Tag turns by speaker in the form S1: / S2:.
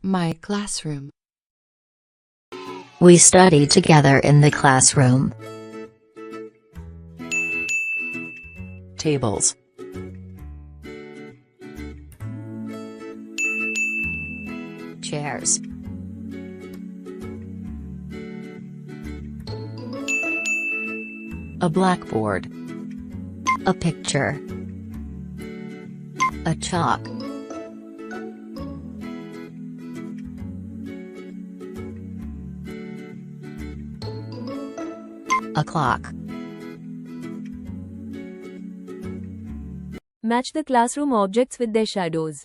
S1: My classroom.
S2: We study together in the classroom.
S1: Tables.
S2: Chairs.
S1: A blackboard.
S2: A picture. A chalk. A clock.
S3: Match the classroom objects with their shadows.